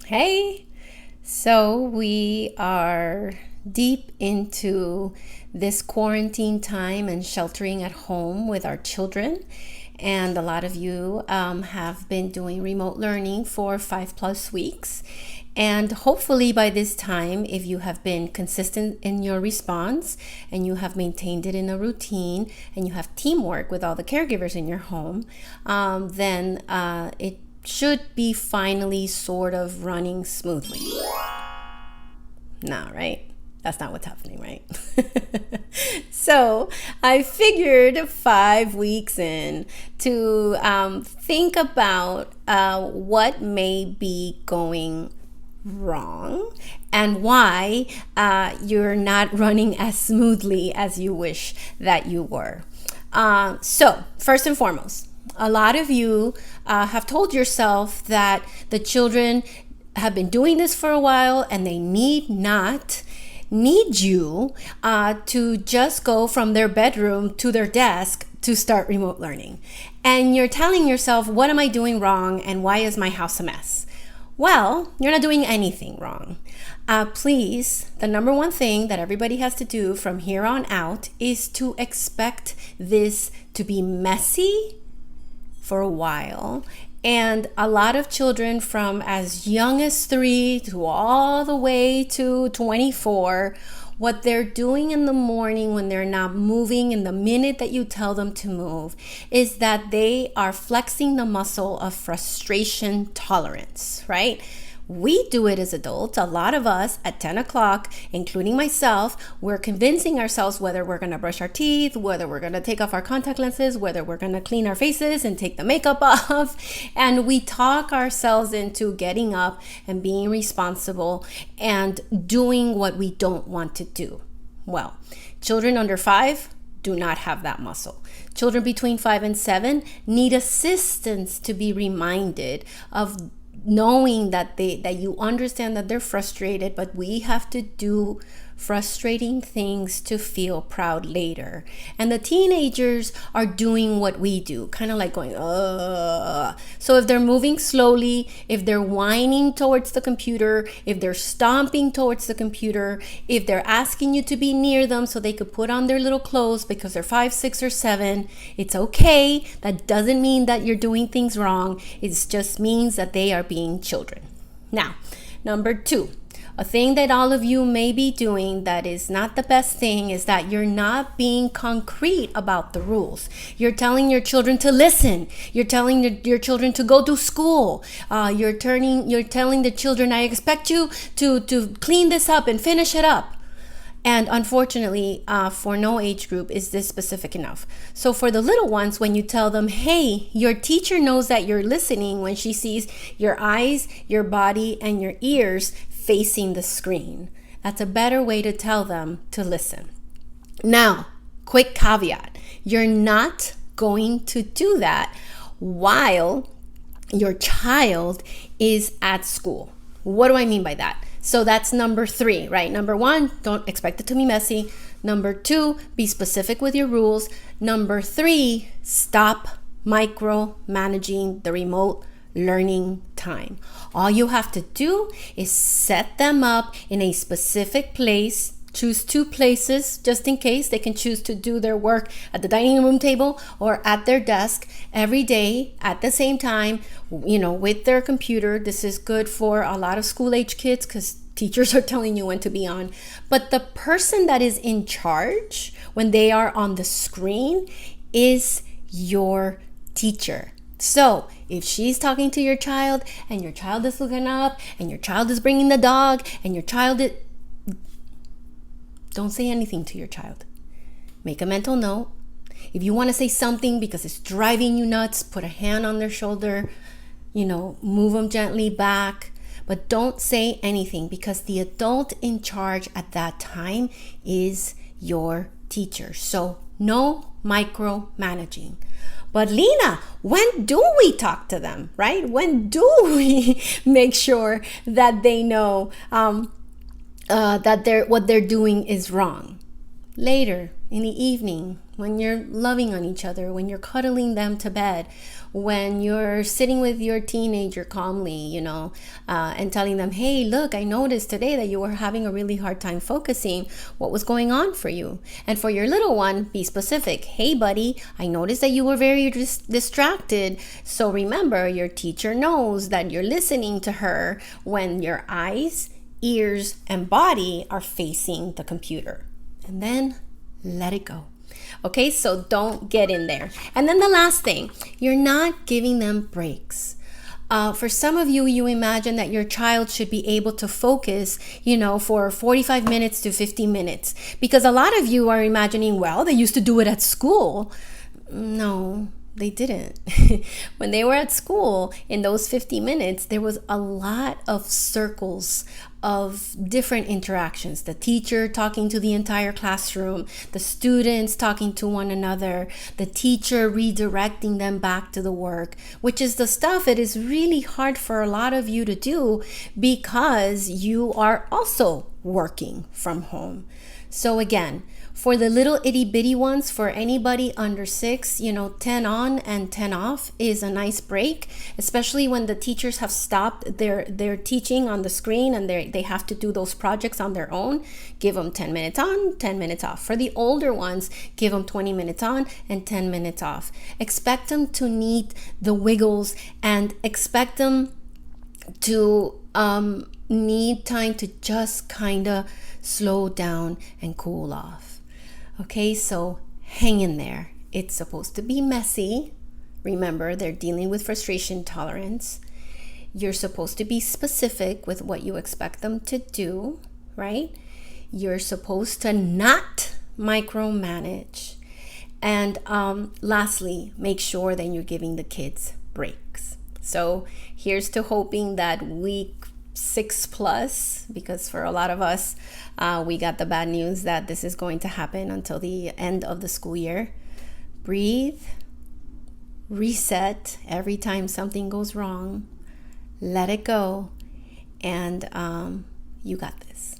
Hey, so we are deep into this quarantine time and sheltering at home with our children. And a lot of you have been doing remote learning for 5+ weeks. And hopefully by this time, if you have been consistent in your response and you have maintained it in a routine and you have teamwork with all the caregivers in your home, then it should be finally sort of running smoothly. Nah, right? That's not what's happening, right? So I figured 5 weeks in to think about what may be going wrong and why you're not running as smoothly as you wish that you were. So first and foremost, a lot of you have told yourself that the children have been doing this for a while and they need you to just go from their bedroom to their desk to start remote learning. And you're telling yourself, what am I doing wrong and why is my house a mess? Well, you're not doing anything wrong. Please, the number one thing that everybody has to do from here on out is to expect this to be messy for a while. And a lot of children from as young as 3 to all the way to 24, what they're doing in the morning when they're not moving in the minute that you tell them to move is that they are flexing the muscle of frustration tolerance, right? We do it as adults. A lot of us at 10 o'clock, including myself, we're convincing ourselves whether we're going to brush our teeth, whether we're going to take off our contact lenses, whether we're going to clean our faces and take the makeup off. And we talk ourselves into getting up and being responsible and doing what we don't want to do. Well, children under 5 do not have that muscle. Children between 5 and 7 need assistance to be reminded of knowing that you understand that they're frustrated, but we have to do frustrating things to feel proud later. And the teenagers are doing what we do, kind of like going, ugh. So if they're moving slowly, if they're whining towards the computer, if they're stomping towards the computer, if they're asking you to be near them so they could put on their little clothes because they're 5, 6, or 7, it's okay. That doesn't mean that you're doing things wrong. It just means that they are being children. Now, number 2. A thing that all of you may be doing that is not the best thing is that you're not being concrete about the rules. You're telling your children to listen. You're telling your children to go to school. You're telling the children, I expect you to clean this up and finish it up. And unfortunately, for no age group is this specific enough. So for the little ones, when you tell them, hey, your teacher knows that you're listening when she sees your eyes, your body, and your ears facing the screen. That's a better way to tell them to listen. Now, quick caveat. You're not going to do that while your child is at school. What do I mean by that? So that's number 3, right? Number 1, don't expect it to be messy. Number 2, be specific with your rules. Number 3, stop micromanaging the remote learning time. All you have to do is set them up in a specific place. Choose 2 places just in case. They can choose to do their work at the dining room table or at their desk every day at the same time, with their computer. This is good for a lot of school age kids because teachers are telling you when to be on. But the person that is in charge when they are on the screen is your teacher. So if she's talking to your child and your child is looking up and your child is bringing the dog and your child is... Don't say anything to your child. Make a mental note. If you want to say something because it's driving you nuts, put a hand on their shoulder, move them gently back. But don't say anything because the adult in charge at that time is your teacher. So no micromanaging. But Lena, when do we talk to them, right? When do we make sure that they know that what they're doing is wrong? Later in the evening, when you're loving on each other, when you're cuddling them to bed, when you're sitting with your teenager calmly, and telling them, hey, look, I noticed today that you were having a really hard time focusing. What was going on for you? And for your little one, be specific. Hey, buddy, I noticed that you were very distracted. So remember, your teacher knows that you're listening to her when your eyes, ears, and body are facing the computer. And then let it go. Okay, so don't get in there. And then the last thing, you're not giving them breaks. For some of you, you imagine that your child should be able to focus, for 45 minutes to 50 minutes. Because a lot of you are imagining, well, they used to do it at school. No, they didn't. When they were at school, in those 50 minutes, there was a lot of circles of different interactions. The teacher talking to the entire classroom, the students talking to one another, the teacher redirecting them back to the work, which is the stuff it is really hard for a lot of you to do because you are also working from home. So again, for the little itty bitty ones, for anybody under 6, 10 on and 10 off is a nice break, especially when the teachers have stopped their teaching on the screen and they have to do those projects on their own. Give them 10 minutes on, 10 minutes off. For the older ones, give them 20 minutes on and 10 minutes off. Expect them to need the wiggles and expect them to need time to just kind of slow down and cool off. Okay, so hang in there. It's supposed to be messy. Remember, they're dealing with frustration tolerance. You're supposed to be specific with what you expect them to do, right? You're supposed to not micromanage. And lastly, make sure that you're giving the kids breaks. So here's to hoping that week 6+, because for a lot of us, we got the bad news that this is going to happen until the end of the school year. Breathe, reset every time something goes wrong, let it go, and you got this.